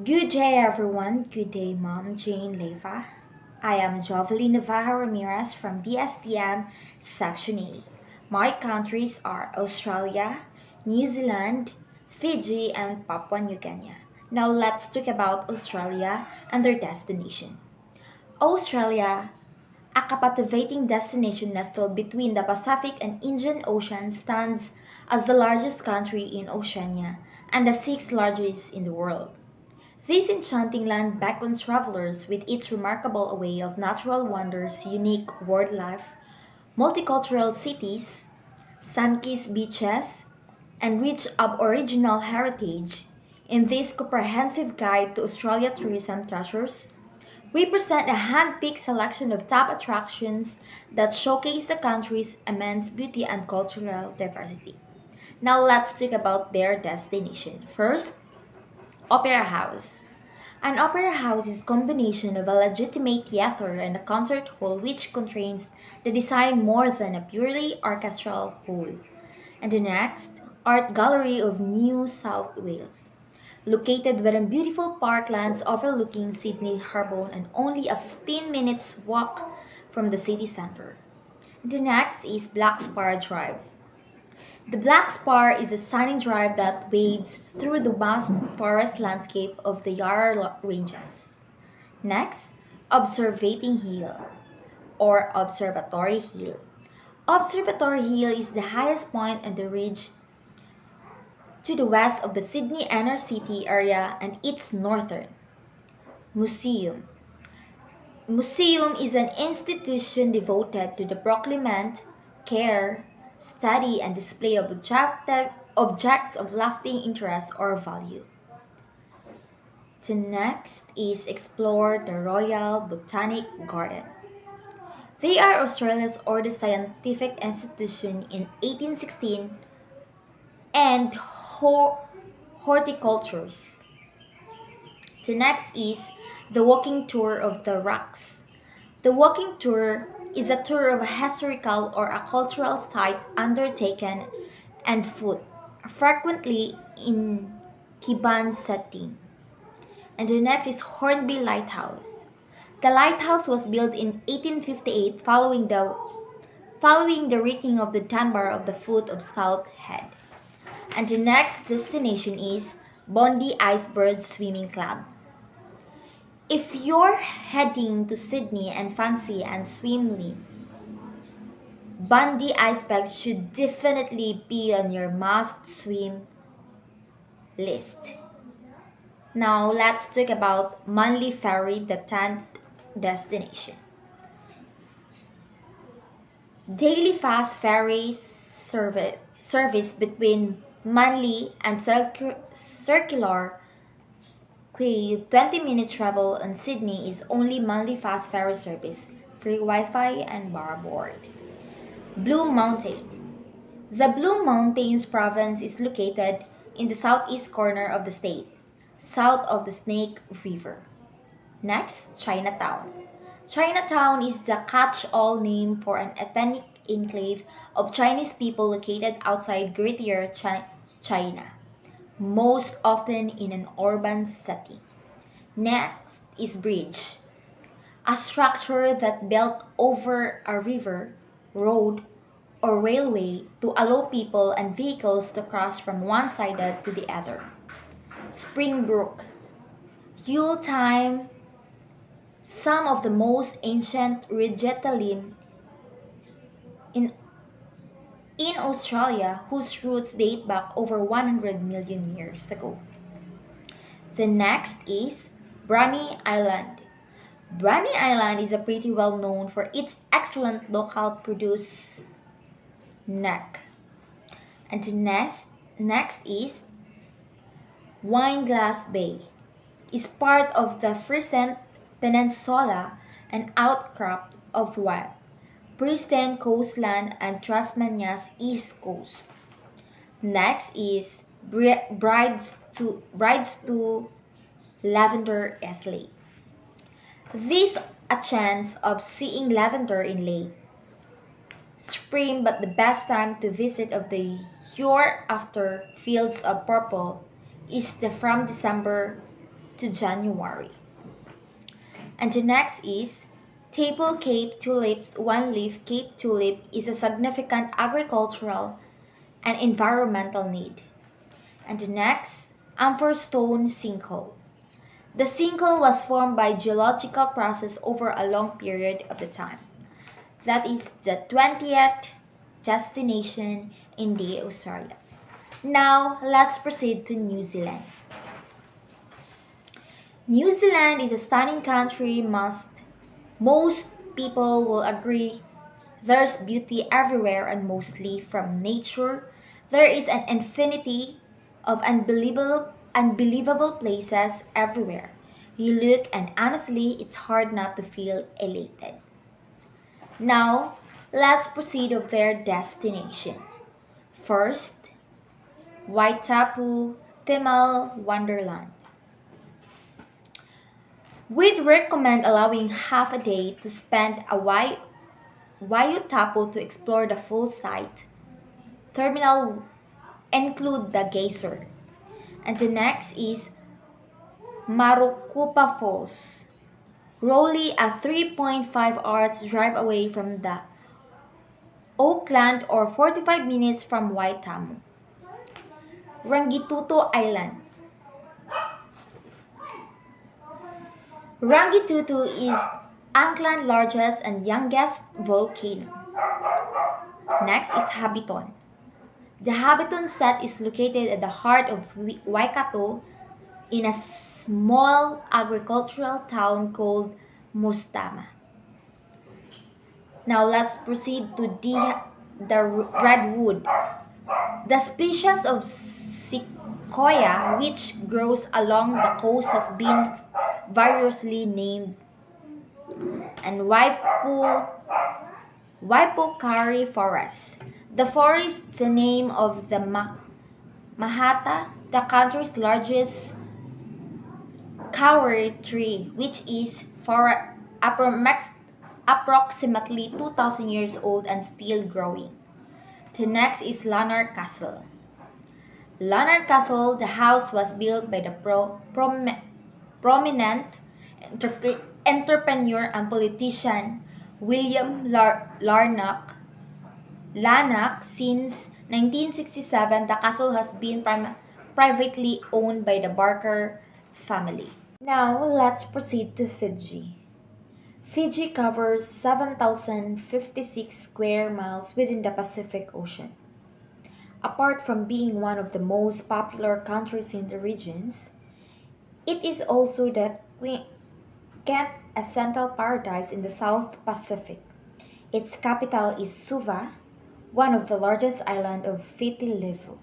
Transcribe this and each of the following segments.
Good day, everyone. Good day, Mom Jane Leva. I am Jovelyn Navarro Ramirez from BSTM Section A. My countries are Australia, New Zealand, Fiji, and Papua New Guinea. Now let's talk about Australia and their destination. Australia, a captivating destination nestled between the Pacific and Indian Ocean, stands as the largest country in Oceania and the sixth largest in the world. This enchanting land beckons travelers with its remarkable array of natural wonders, unique wildlife, multicultural cities, sun-kissed beaches, and rich Aboriginal heritage. In this comprehensive guide to Australia tourism treasures, we present a hand-picked selection of top attractions that showcase the country's immense beauty and cultural diversity. Now let's talk about their destination. First, Opera House. An opera house is a combination of a legitimate theater and a concert hall which contains the design more than a purely orchestral hall. And the next, Art Gallery of New South Wales. Located within beautiful parklands overlooking Sydney Harbour and only a 15 minutes walk from the city centre. The next is Black Spar Drive. The Black Spar is a stunning drive that wades through the vast forest landscape of the Yarra Ranges. Next, Observating Hill or Observatory Hill. Observatory Hill is the highest point on the ridge to the west of the Sydney inner city area and its northern. Museum. Museum is an institution devoted to the procurement, care, study, and display of objects of lasting interest or value. The next is explore the Royal Botanic Garden. They are Australia's oldest scientific institution in 1816 and horticultures. The next is the walking tour of the rocks. The walking tour is a tour of a historical or a cultural site undertaken on foot, frequently in Kiban setting. And the next is Hornby Lighthouse. The lighthouse was built in 1858 following the wrecking of the Dunbar of the foot of South Head. And the next destination is Bondi Iceberg Swimming Club. If you're heading to Sydney and fancy and swimly, Bondi Iceberg should definitely be on your must-swim list. Now let's talk about Manly Ferry, the 10th destination. Daily fast ferry service between Manly and Circular Quay 20-minute travel on Sydney is only Manly fast ferry service, free Wi-Fi and bar board. Blue Mountain. The Blue Mountains province is located in the southeast corner of the state, south of the Snake River. Next, Chinatown. Chinatown is the catch-all name for an ethnic enclave of Chinese people located outside Greater China, most often in an urban setting. Next is bridge, a structure that built over a river, road, or railway to allow people and vehicles to cross from one side to the other. Springbrook, Yule time, some of the most ancient regatta in in Australia whose roots date back over 100 million years ago. The next is Bruny Island. Bruny Island is a pretty well known for its excellent local produce neck. And the next is Wineglass Bay. Is part of the Crescent Peninsula, an outcrop of what? Pristine coastland and Tasmania's east coast. Next is Brides to Lavender Islay. This a chance of seeing lavender in late spring, but the best time to visit of the year after fields of purple is from December to January. And the next is Table Cape tulips. One-leaf Cape tulip is a significant agricultural and environmental need. And the next, Amberstone sinkhole. The sinkhole was formed by geological process over a long period of the time. That is the 20th destination in the Australia. Now, let's proceed to New Zealand. New Zealand is a stunning country. Most people will agree there's beauty everywhere and mostly from nature. There is an infinity of unbelievable places everywhere. You look and honestly, it's hard not to feel elated. Now, let's proceed of their destination. First, Waitapu Tamil Wonderland. We'd recommend allowing half a day to spend a Waitapu to explore the full site. Terminal include the geyser. And the next is Marukupa Falls. Roughly a 3.5 hours drive away from the Auckland or 45 minutes from Waitamu. Rangituto Island. Rangituto is Auckland's largest and youngest volcano. Next is Habiton. The Habiton set is located at the heart of Waikato in a small agricultural town called Mustama. Now let's proceed to the redwood. The species of sequoia which grows along the coast has been variously named, and Waipokari Forest. The forest is the name of the Mahata, the country's largest kauri tree, which is for approximately 2,000 years old and still growing. The next is Lanark Castle. Lanark Castle, the house was built by the prominent entrepreneur and politician William Larnock. Since 1967, the castle has been privately owned by the Barker family. Now, let's proceed to Fiji. Fiji covers 7,056 square miles within the Pacific Ocean. Apart from being one of the most popular countries in the regions, it is also the quintessential paradise in the South Pacific. Its capital is Suva, one of the largest islands of Viti Levu.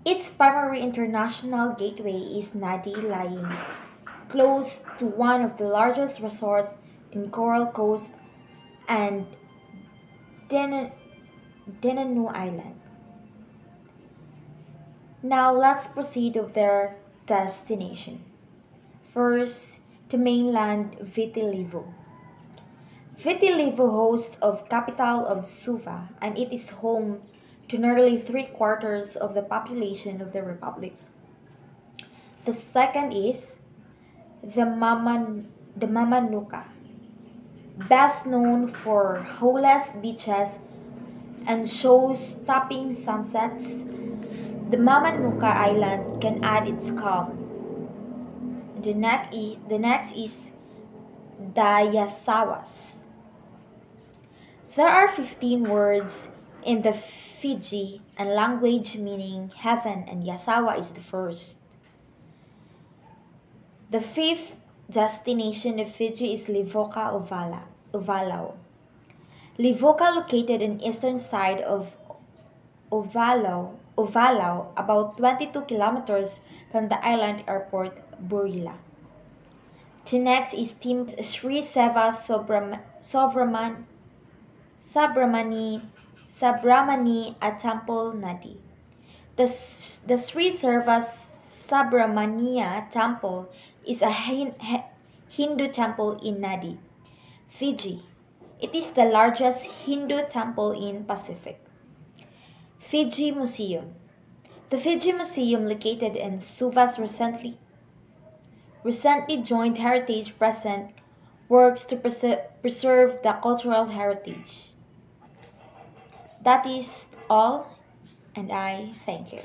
Its primary international gateway is Nadi, lying close to one of the largest resorts in Coral Coast and Denanu Island. Now let's proceed with their destination. First, the mainland Viti Levu. Viti Levu hosts of capital of Suva, and it is home to nearly 3/4 of the population of the republic. The second is the Mamanuca, best known for holeless beaches and show-stopping sunsets. The Mamanuca Island can add its calm. The next is the Yasawas. There are 15 words in the Fiji and language meaning heaven, and Yasawa is the first. The fifth destination of Fiji is Livoka Ovalau. Livoka, located on eastern side of Ovalau, about 22 kilometers from the island airport Burila. The next is Team Sri Seva Subramani at Temple Nadi. The Sri Seva Subramania Temple is a Hindu temple in Nadi, Fiji. It is the largest Hindu temple in Pacific. Fiji Museum. The Fiji Museum, located in Suva's recently joined Heritage Present works to preserve the cultural heritage. That is all, and I thank you.